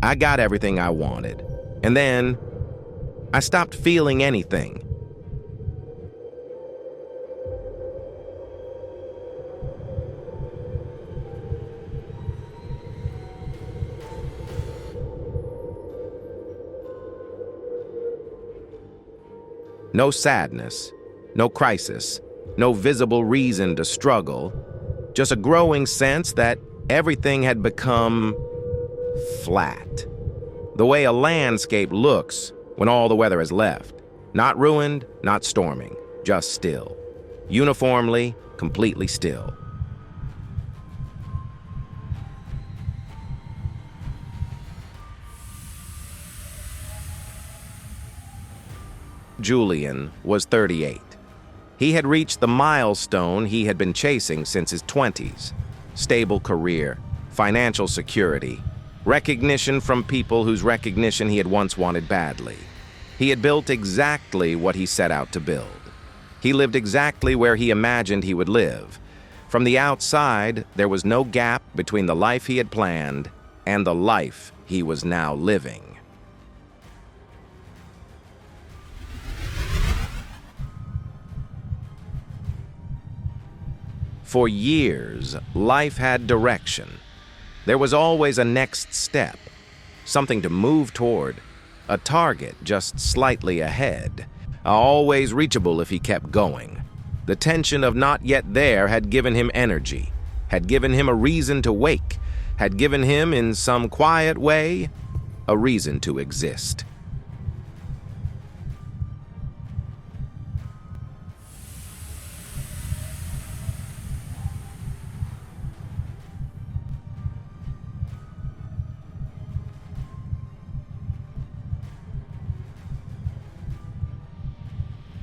I got everything I wanted. And then I stopped feeling anything. No sadness, no crisis, no visible reason to struggle, just a growing sense that everything had become flat. The way a landscape looks when all the weather has left. Not ruined, not storming, just still. Uniformly, completely still. Julien was 38. He had reached the milestone he had been chasing since his 20s. Stable career, financial security, recognition from people whose recognition he had once wanted badly. He had built exactly what he set out to build. He lived exactly where he imagined he would live. From the outside, there was no gap between the life he had planned and the life he was now living. For years, life had direction. There was always a next step, something to move toward, a target just slightly ahead, always reachable if he kept going. The tension of not yet there had given him energy, had given him a reason to wake, had given him, in some quiet way, a reason to exist.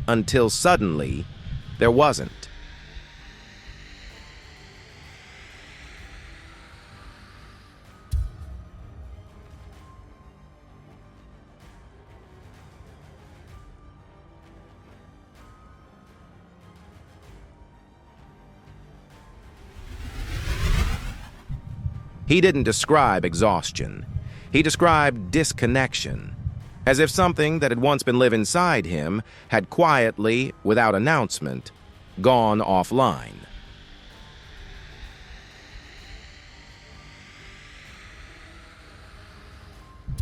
Until suddenly, there wasn't. He didn't describe exhaustion. He described disconnection, as if something that had once been lived inside him had quietly, without announcement, gone offline.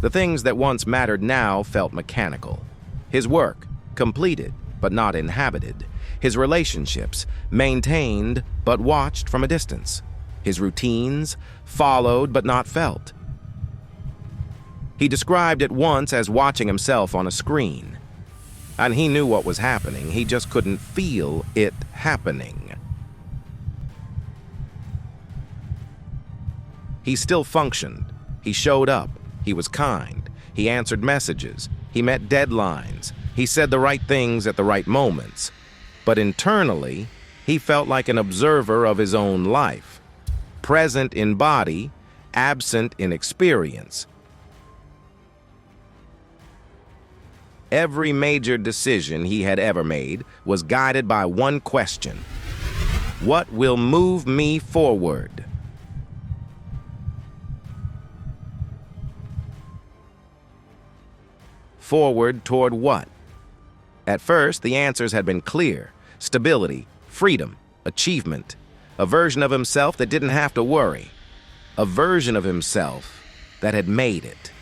The things that once mattered now felt mechanical. His work, completed but not inhabited. His relationships, maintained but watched from a distance. His routines, followed but not felt. He described it once as watching himself on a screen. And he knew what was happening, he just couldn't feel it happening. He still functioned. He showed up. He was kind. He answered messages. He met deadlines. He said the right things at the right moments. But internally, he felt like an observer of his own life. Present in body, absent in experience. Every major decision he had ever made was guided by one question: what will move me forward? Forward toward what? At first, the answers had been clear: stability, freedom, achievement, a version of himself that didn't have to worry, a version of himself that had made it.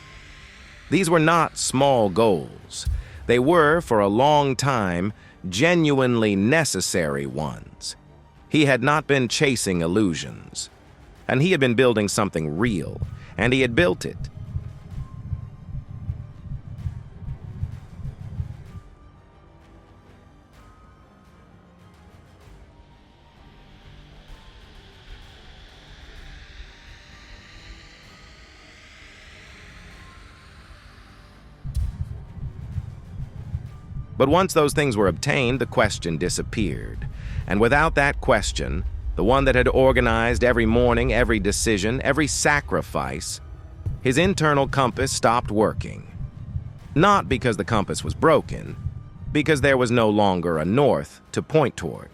These were not small goals. They were, for a long time, genuinely necessary ones. He had not been chasing illusions, and he had been building something real, and he had built it. But once those things were obtained, the question disappeared. And without that question, the one that had organized every morning, every decision, every sacrifice, his internal compass stopped working. Not because the compass was broken, because there was no longer a north to point toward.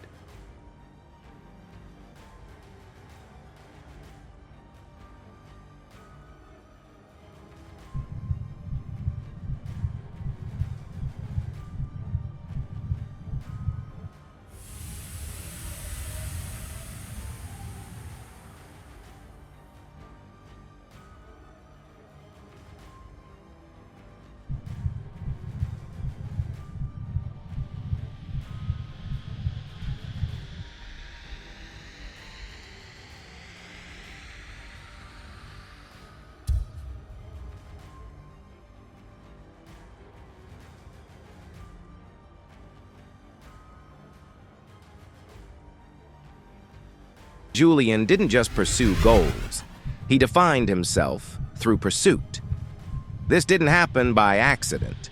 Julien didn't just pursue goals. He defined himself through pursuit. This didn't happen by accident.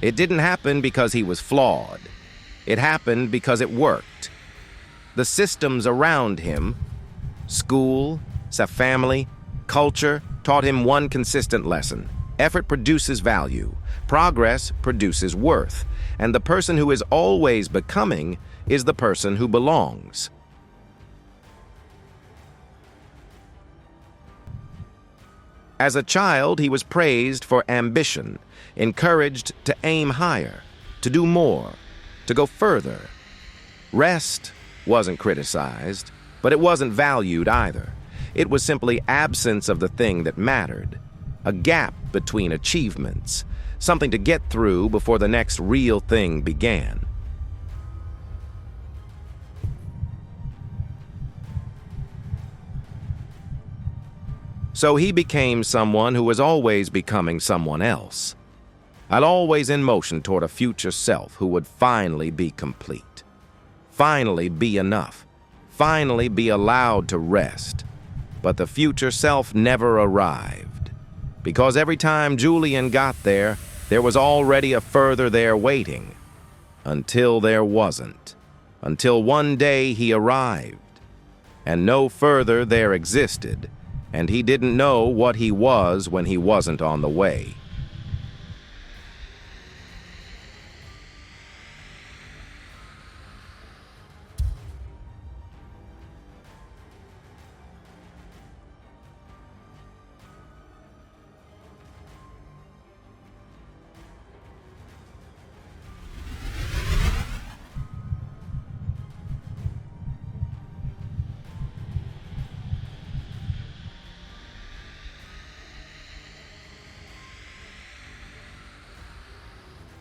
It didn't happen because he was flawed. It happened because it worked. The systems around him, school, family, culture, taught him one consistent lesson. Effort produces value. Progress produces worth. And the person who is always becoming is the person who belongs. As a child, he was praised for ambition, encouraged to aim higher, to do more, to go further. Rest wasn't criticized, but it wasn't valued either. It was simply absence of the thing that mattered, a gap between achievements, something to get through before the next real thing began. So he became someone who was always becoming someone else. Always in motion toward a future self who would finally be complete. Finally be enough. Finally be allowed to rest. But the future self never arrived. Because every time Julien got there, there was already a further there waiting. Until there wasn't. Until one day he arrived. And no further there existed. And he didn't know what he was when he wasn't on the way.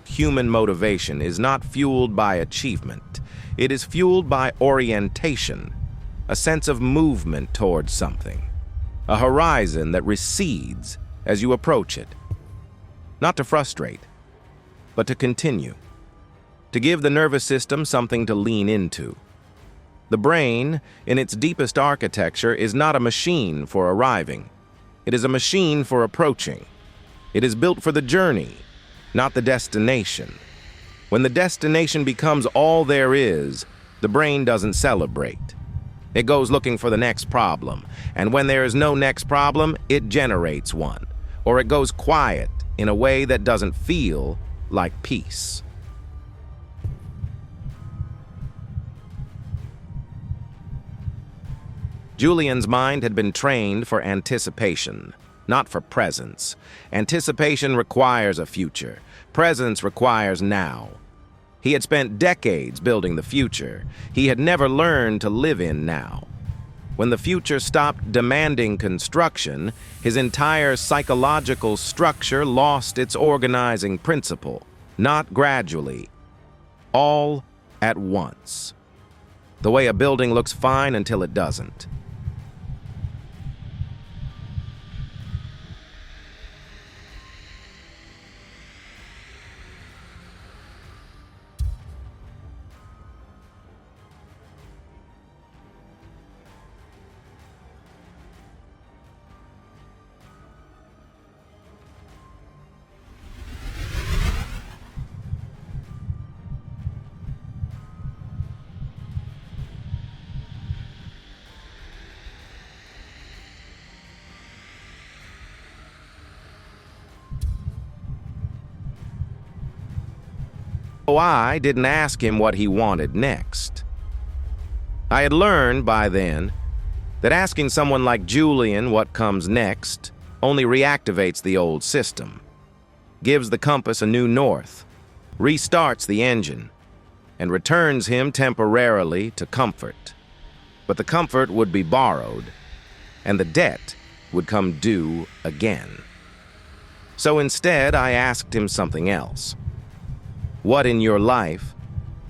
Human motivation is not fueled by achievement. It is fueled by orientation, a sense of movement towards something, a horizon that recedes as you approach it. Not to frustrate, but to continue, to give the nervous system something to lean into. The brain, in its deepest architecture, is not a machine for arriving. It is a machine for approaching. It is built for the journey, not the destination. When the destination becomes all there is, the brain doesn't celebrate. It goes looking for the next problem, and when there is no next problem, it generates one, or it goes quiet in a way that doesn't feel like peace. Julien's mind had been trained for anticipation, not for presence. Anticipation requires a future. Presence requires now. He had spent decades building the future. He had never learned to live in now. When the future stopped demanding construction, his entire psychological structure lost its organizing principle. Not gradually, all at once. The way a building looks fine until it doesn't. I didn't ask him what he wanted next. I had learned by then that asking someone like Julien what comes next only reactivates the old system, gives the compass a new north, restarts the engine, and returns him temporarily to comfort. But the comfort would be borrowed, and the debt would come due again. So instead, I asked him something else. What in your life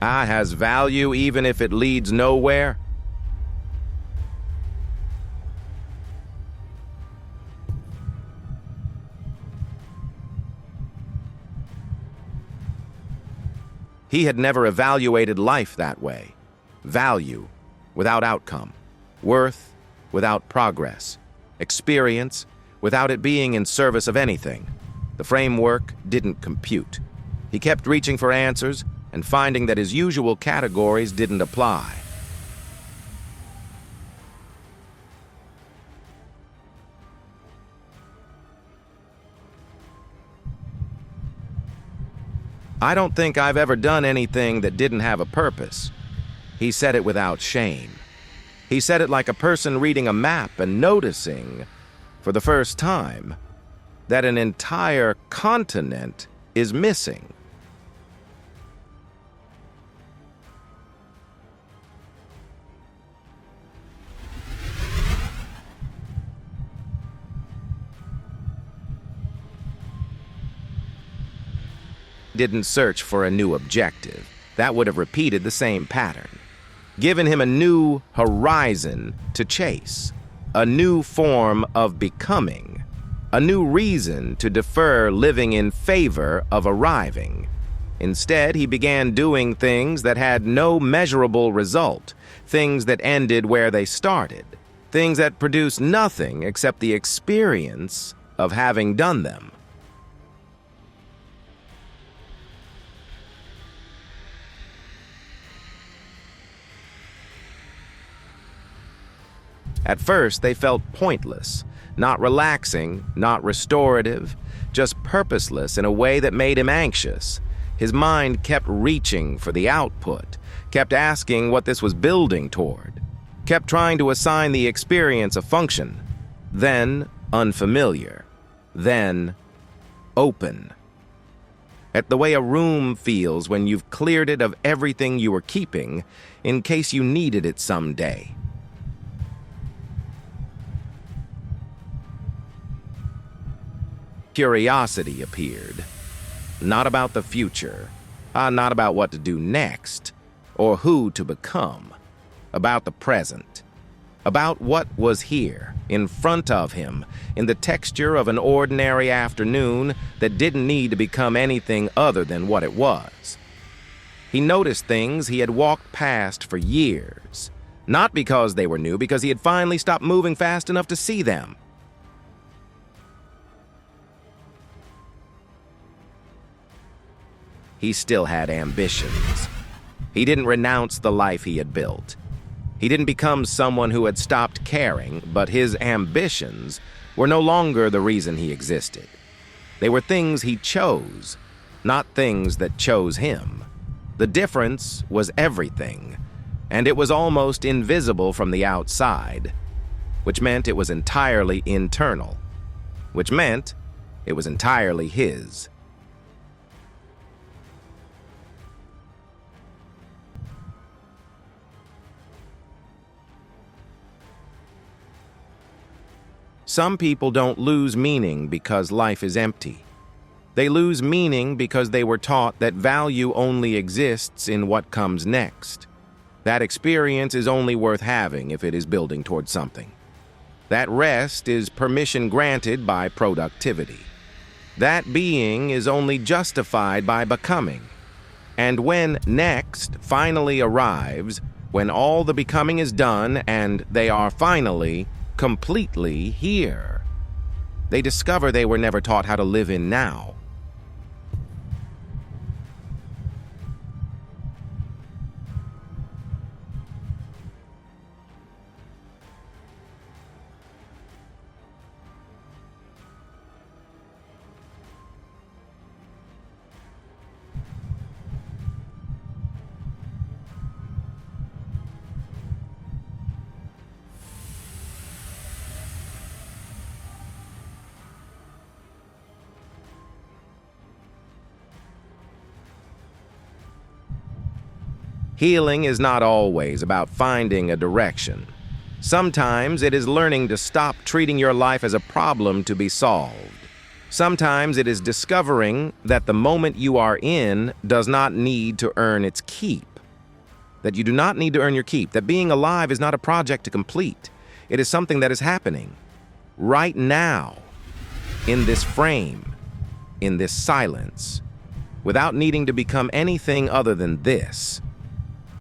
has value even if it leads nowhere? He had never evaluated life that way. Value without outcome. worth without progress, experience without it being in service of anything. The framework didn't compute. He kept reaching for answers and finding that his usual categories didn't apply. I don't think I've ever done anything that didn't have a purpose. He said it without shame. He said it like a person reading a map and noticing, for the first time, that an entire continent is missing. Didn't search for a new objective. That would have repeated the same pattern. Given him a new horizon to chase, a new form of becoming, a new reason to defer living in favor of arriving. Instead, he began doing things that had no measurable result, things that ended where they started, things that produced nothing except the experience of having done them. At first, they felt pointless, not relaxing, not restorative, just purposeless in a way that made him anxious. His mind kept reaching for the output, kept asking what this was building toward, kept trying to assign the experience a function, then unfamiliar, then open. At the way a room feels when you've cleared it of everything you were keeping in case you needed it someday. Curiosity appeared. Not about the future, not about what to do next, or who to become. About the present. About what was here, in front of him, in the texture of an ordinary afternoon that didn't need to become anything other than what it was. He noticed things he had walked past for years, not because they were new, because he had finally stopped moving fast enough to see them. He still had ambitions. He didn't renounce the life he had built. He didn't become someone who had stopped caring, but his ambitions were no longer the reason he existed. They were things he chose, not things that chose him. The difference was everything, and it was almost invisible from the outside, which meant it was entirely internal, which meant it was entirely his. Some people don't lose meaning because life is empty. They lose meaning because they were taught that value only exists in what comes next. That experience is only worth having if it is building towards something. That rest is permission granted by productivity. That being is only justified by becoming. And when next finally arrives, when all the becoming is done and they are finally completely here, they discover they were never taught how to live in now. Healing is not always about finding a direction. Sometimes it is learning to stop treating your life as a problem to be solved. Sometimes it is discovering that the moment you are in does not need to earn its keep. That you do not need to earn your keep. That being alive is not a project to complete. It is something that is happening right now, in this frame, in this silence, without needing to become anything other than this.